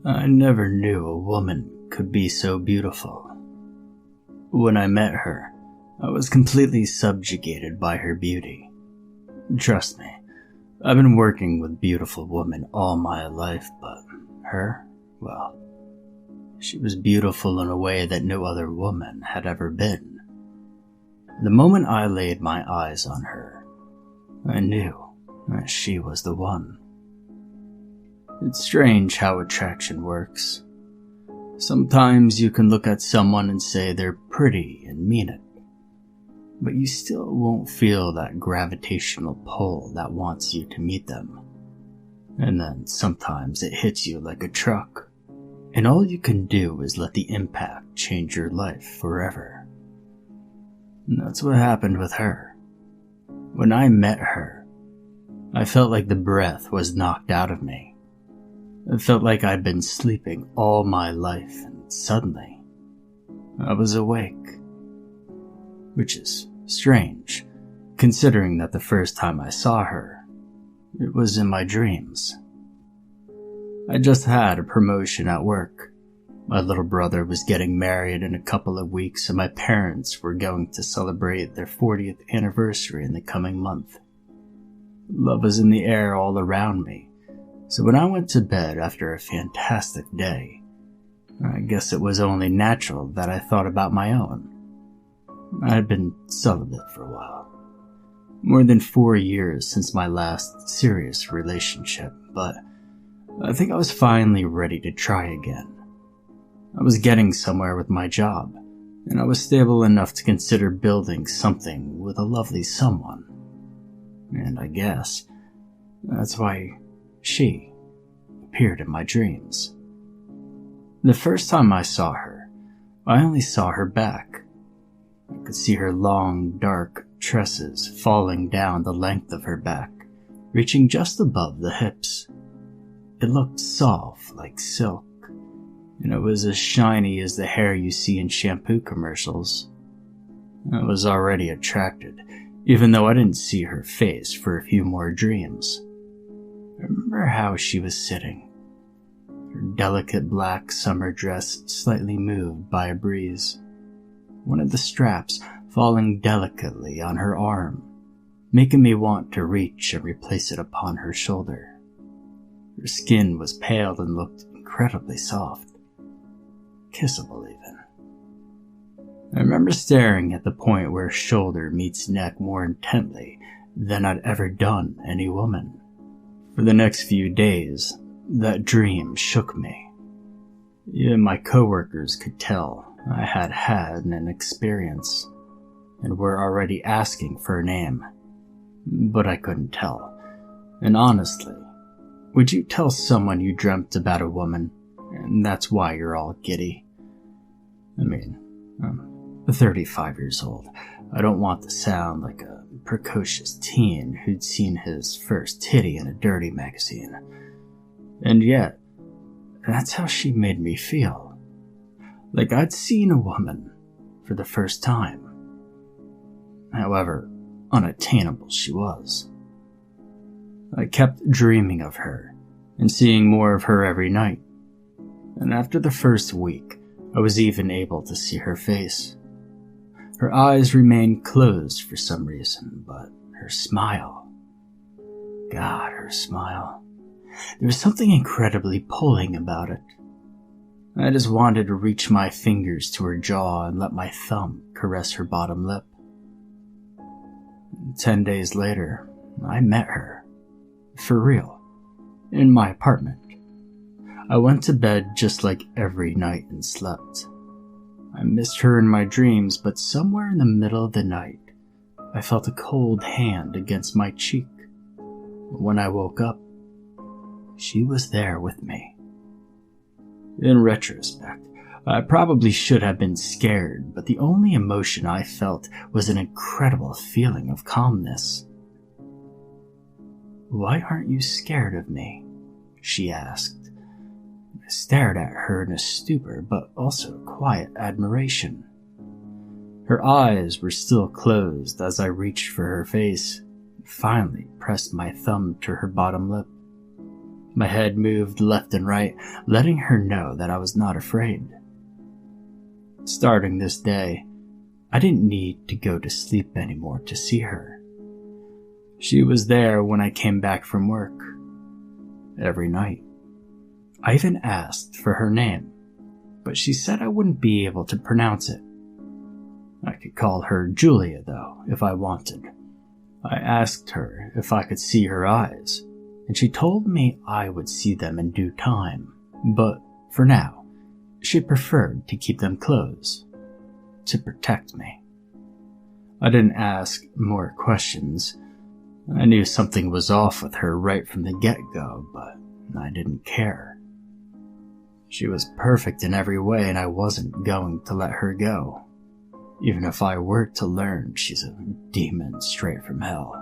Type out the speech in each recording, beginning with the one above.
I never knew a woman could be so beautiful. When I met her, I was completely subjugated by her beauty. Trust me, I've been working with beautiful women all my life, but her, well, she was beautiful in a way that no other woman had ever been. The moment I laid my eyes on her, I knew that she was the one. It's strange how attraction works. Sometimes you can look at someone and say they're pretty and mean it, but you still won't feel that gravitational pull that wants you to meet them. And then sometimes it hits you like a truck, and all you can do is let the impact change your life forever. And that's what happened with her. When I met her, I felt like the breath was knocked out of me. It felt like I'd been sleeping all my life, and suddenly, I was awake. Which is strange, considering that the first time I saw her, it was in my dreams. I just had a promotion at work. My little brother was getting married in a couple of weeks, and my parents were going to celebrate their 40th anniversary in the coming month. Love was in the air all around me. So when I went to bed after a fantastic day, I guess it was only natural that I thought about my own. I had been celibate for a while. More than 4 years since my last serious relationship, but I think I was finally ready to try again. I was getting somewhere with my job, and I was stable enough to consider building something with a lovely someone. And I guess that's why she appeared in my dreams. The first time I saw her, I only saw her back. I could see her long, dark tresses falling down the length of her back, reaching just above the hips. It looked soft like silk, and it was as shiny as the hair you see in shampoo commercials. I was already attracted, even though I didn't see her face for a few more dreams. I remember how she was sitting, her delicate black summer dress slightly moved by a breeze, one of the straps falling delicately on her arm, making me want to reach and replace it upon her shoulder. Her skin was pale and looked incredibly soft, kissable even. I remember staring at the point where shoulder meets neck more intently than I'd ever done any woman. For the next few days, that dream shook me. Even my coworkers could tell I had had an experience, and were already asking for a name. But I couldn't tell. And honestly, would you tell someone you dreamt about a woman, and that's why you're all giddy? I mean, I'm 35 years old. I don't want to sound like a precocious teen who'd seen his first titty in a dirty magazine. And yet, that's how she made me feel. Like I'd seen a woman for the first time. However unattainable she was. I kept dreaming of her and seeing more of her every night. And after the first week, I was even able to see her face. Her eyes remained closed for some reason, but her smile. God, her smile. There was something incredibly pulling about it. I just wanted to reach my fingers to her jaw and let my thumb caress her bottom lip. 10 days later, I met her. For real. In my apartment. I went to bed just like every night and slept. I missed her in my dreams, but somewhere in the middle of the night, I felt a cold hand against my cheek. When I woke up, she was there with me. In retrospect, I probably should have been scared, but the only emotion I felt was an incredible feeling of calmness. "Why aren't you scared of me?" she asked. I stared at her in a stupor, but also quiet admiration. Her eyes were still closed as I reached for her face and finally pressed my thumb to her bottom lip. My head moved left and right, letting her know that I was not afraid. Starting this day, I didn't need to go to sleep anymore to see her. She was there when I came back from work. Every night. I even asked for her name, but she said I wouldn't be able to pronounce it. I could call her Julia, though, if I wanted. I asked her if I could see her eyes, and she told me I would see them in due time, but for now, she preferred to keep them closed, to protect me. I didn't ask more questions. I knew something was off with her right from the get-go, but I didn't care. She was perfect in every way, and I wasn't going to let her go, even if I were to learn she's a demon straight from hell.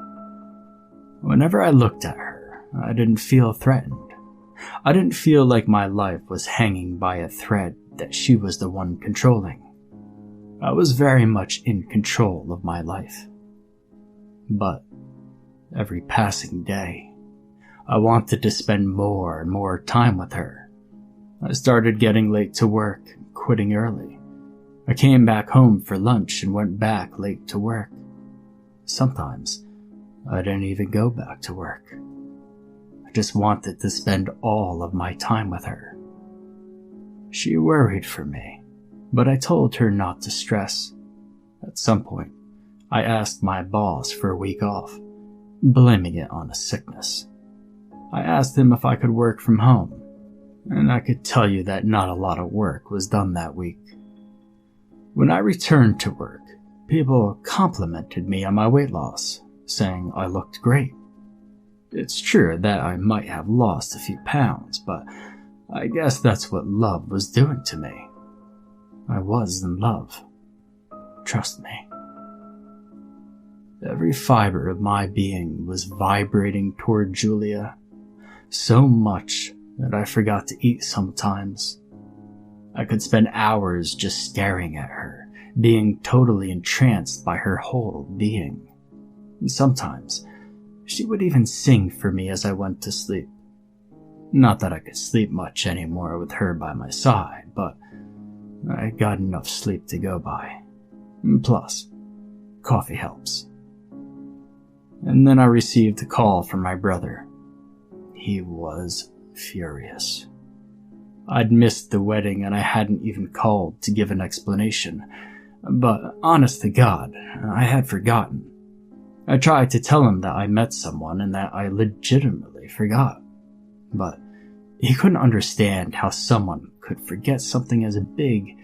Whenever I looked at her, I didn't feel threatened. I didn't feel like my life was hanging by a thread that she was the one controlling. I was very much in control of my life. But every passing day, I wanted to spend more and more time with her. I started getting late to work, quitting early. I came back home for lunch and went back late to work. Sometimes, I didn't even go back to work. I just wanted to spend all of my time with her. She worried for me, but I told her not to stress. At some point, I asked my boss for a week off, blaming it on a sickness. I asked him if I could work from home, and I could tell you that not a lot of work was done that week. When I returned to work, people complimented me on my weight loss, saying I looked great. It's true that I might have lost a few pounds, but I guess that's what love was doing to me. I was in love. Trust me. Every fiber of my being was vibrating toward Julia, so much that I forgot to eat sometimes. I could spend hours just staring at her, being totally entranced by her whole being. And sometimes, she would even sing for me as I went to sleep. Not that I could sleep much anymore with her by my side, but I got enough sleep to go by. Plus, coffee helps. And then I received a call from my brother. He was furious. I'd missed the wedding and I hadn't even called to give an explanation. But honest to God, I had forgotten. I tried to tell him that I met someone and that I legitimately forgot. But he couldn't understand how someone could forget something as big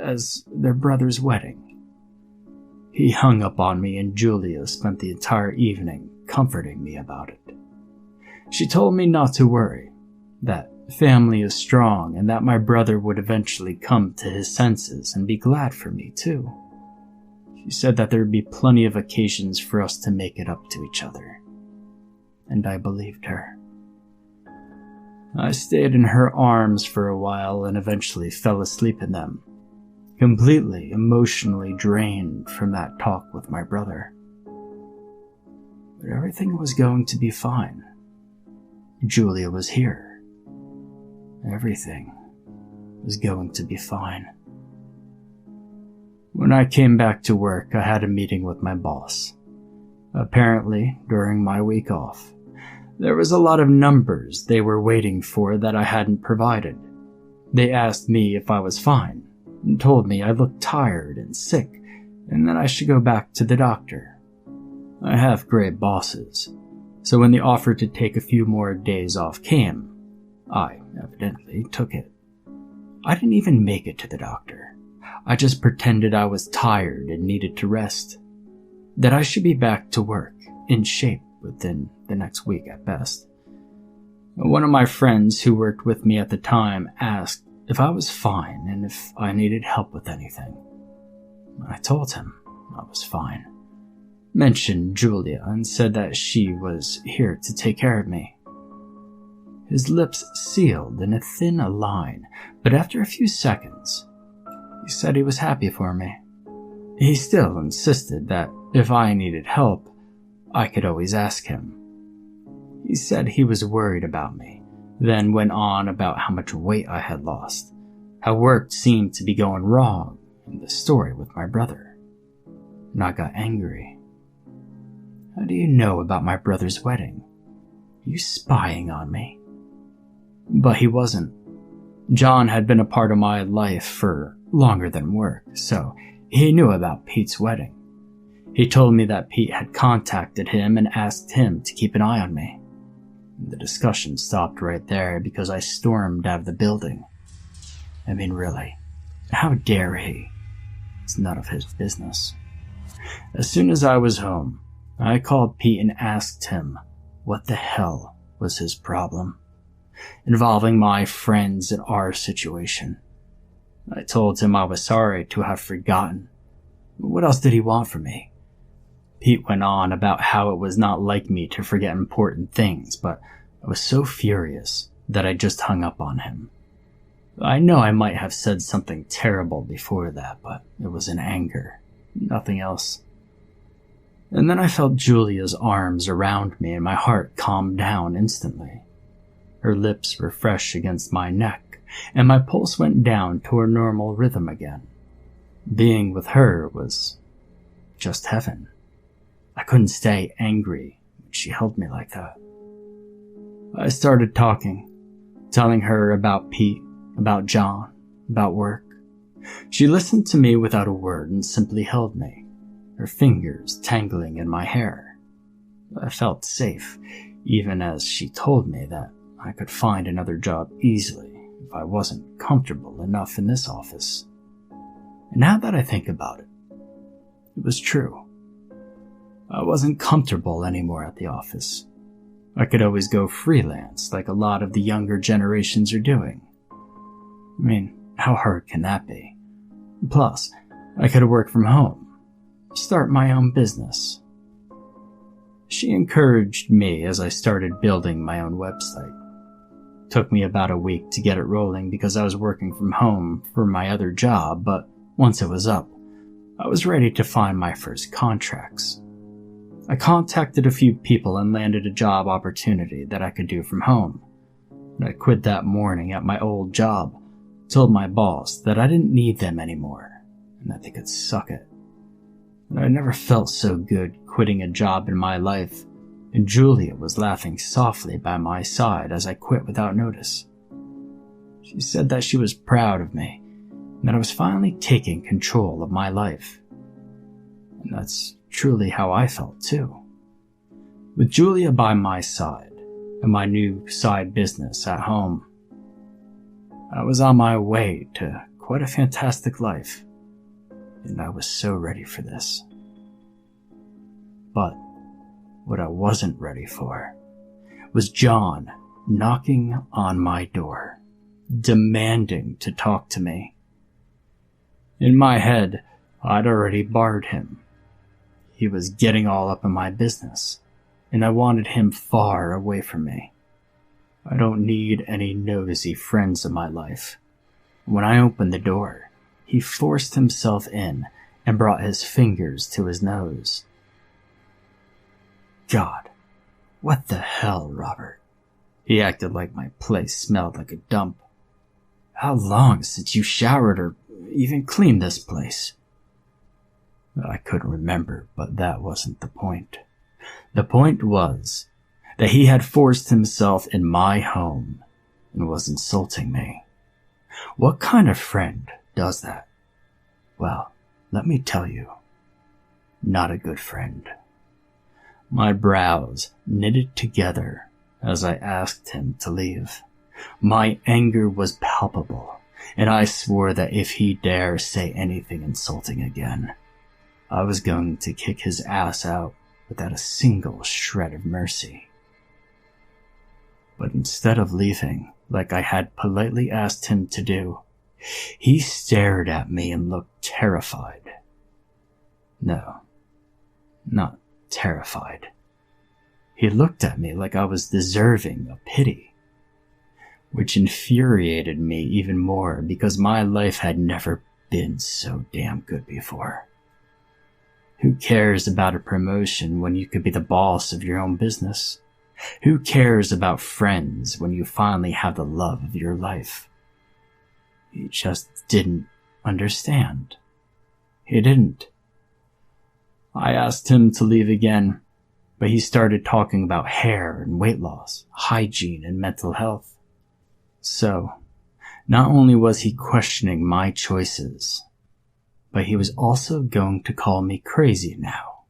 as their brother's wedding. He hung up on me and Julia spent the entire evening comforting me about it. She told me not to worry, that family is strong and that my brother would eventually come to his senses and be glad for me too. She said that there would be plenty of occasions for us to make it up to each other. And I believed her. I stayed in her arms for a while and eventually fell asleep in them, completely emotionally drained from that talk with my brother. But everything was going to be fine. Julia was here. Everything was going to be fine. When I came back to work, I had a meeting with my boss. Apparently, during my week off, there was a lot of numbers they were waiting for that I hadn't provided. They asked me if I was fine, and told me I looked tired and sick, and that I should go back to the doctor. I have great bosses, so when the offer to take a few more days off came, I evidently took it. I didn't even make it to the doctor. I just pretended I was tired and needed to rest. That I should be back to work, in shape within the next week at best. One of my friends who worked with me at the time asked if I was fine and if I needed help with anything. I told him I was fine. Mentioned Julia and said that she was here to take care of me. His lips sealed in a thin line, but after a few seconds, he said he was happy for me. He still insisted that if I needed help, I could always ask him. He said he was worried about me, then went on about how much weight I had lost, how work seemed to be going wrong, and the story with my brother. And I got angry. How do you know about my brother's wedding? Are you spying on me? But he wasn't. John had been a part of my life for longer than work, so he knew about Pete's wedding. He told me that Pete had contacted him and asked him to keep an eye on me. The discussion stopped right there because I stormed out of the building. I mean, really, how dare he? It's none of his business. As soon as I was home, I called Pete and asked him what the hell was his problem, involving my friends and our situation. I told him I was sorry to have forgotten. What else did he want from me? Pete went on about how it was not like me to forget important things, but I was so furious that I just hung up on him. I know I might have said something terrible before that, but it was in anger, nothing else. And then I felt Julia's arms around me and my heart calmed down instantly. Her lips were fresh against my neck, and my pulse went down to a normal rhythm again. Being with her was just heaven. I couldn't stay angry when she held me like that. I started talking, telling her about Pete, about John, about work. She listened to me without a word and simply held me, her fingers tangling in my hair. I felt safe, even as she told me that I could find another job easily if I wasn't comfortable enough in this office. And now that I think about it, it was true. I wasn't comfortable anymore at the office. I could always go freelance like a lot of the younger generations are doing. I mean, how hard can that be? Plus, I could work from home, start my own business. She encouraged me as I started building my own website. It took me about a week to get it rolling because I was working from home for my other job, but once it was up, I was ready to find my first contracts. I contacted a few people and landed a job opportunity that I could do from home. And I quit that morning at my old job, told my boss that I didn't need them anymore, and that they could suck it. And I never felt so good quitting a job in my life, and Julia was laughing softly by my side as I quit without notice. She said that she was proud of me, and that I was finally taking control of my life. And that's truly how I felt too. With Julia by my side, and my new side business at home, I was on my way to quite a fantastic life, and I was so ready for this. But what I wasn't ready for was John knocking on my door, demanding to talk to me. In my head, I'd already barred him. He was getting all up in my business, and I wanted him far away from me. I don't need any nosy friends in my life. When I opened the door, he forced himself in and brought his fingers to his nose. God, what the hell, Robert? He acted like my place smelled like a dump. How long since you showered or even cleaned this place? I couldn't remember, but that wasn't the point. The point was that he had forced himself in my home and was insulting me. What kind of friend does that? Well, let me tell you, not a good friend. My brows knitted together as I asked him to leave. My anger was palpable, and I swore that if he dare say anything insulting again, I was going to kick his ass out without a single shred of mercy. But instead of leaving, like I had politely asked him to do, he stared at me and looked terrified. No, not terrified. He looked at me like I was deserving of pity, which infuriated me even more because my life had never been so damn good before. Who cares about a promotion when you could be the boss of your own business? Who cares about friends when you finally have the love of your life? He just didn't understand. He didn't. I asked him to leave again, but he started talking about hair and weight loss, hygiene and mental health. So, not only was he questioning my choices, but he was also going to call me crazy now.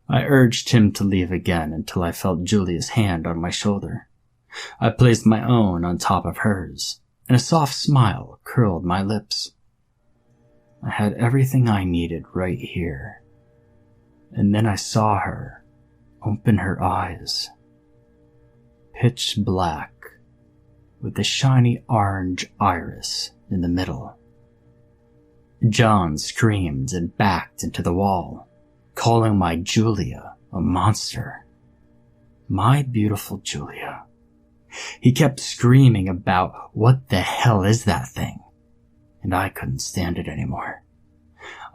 I urged him to leave again until I felt Julia's hand on my shoulder. I placed my own on top of hers, and a soft smile curled my lips. I had everything I needed right here. And then I saw her open her eyes. Pitch black, with a shiny orange iris in the middle. John screamed and backed into the wall, calling my Julia a monster. My beautiful Julia. He kept screaming about what the hell is that thing, and I couldn't stand it anymore.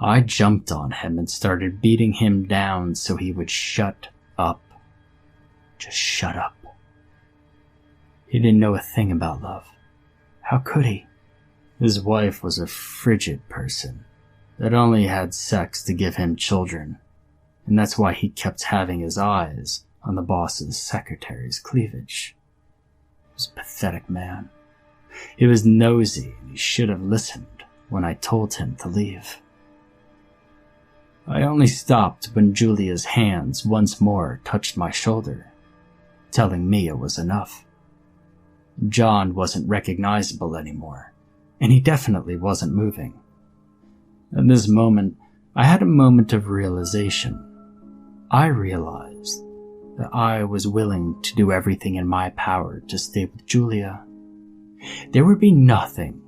I jumped on him and started beating him down so he would shut up. Just shut up. He didn't know a thing about love. How could he? His wife was a frigid person that only had sex to give him children, and that's why he kept having his eyes on the boss's secretary's cleavage. He was a pathetic man. He was nosy, and he should have listened when I told him to leave. I only stopped when Julia's hands once more touched my shoulder, telling me it was enough. John wasn't recognizable anymore, and he definitely wasn't moving. At this moment, I had a moment of realization. I realized that I was willing to do everything in my power to stay with Julia. There would be nothing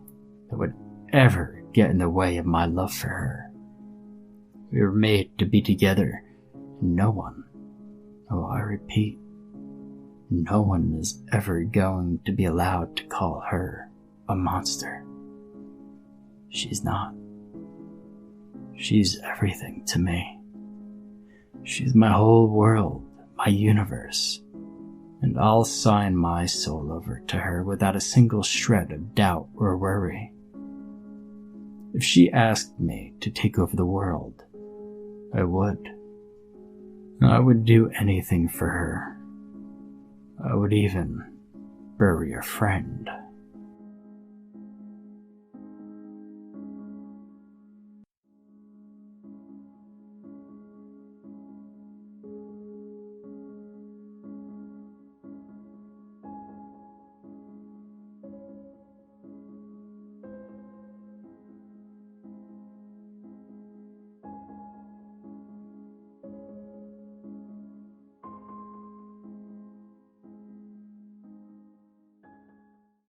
that would ever get in the way of my love for her. We were made to be together, and no one, I repeat, no one is ever going to be allowed to call her a monster. She's not. She's everything to me. She's my whole world, my universe, and I'll sign my soul over to her without a single shred of doubt or worry. If she asked me to take over the world, I would. I would do anything for her. I would even bury a friend.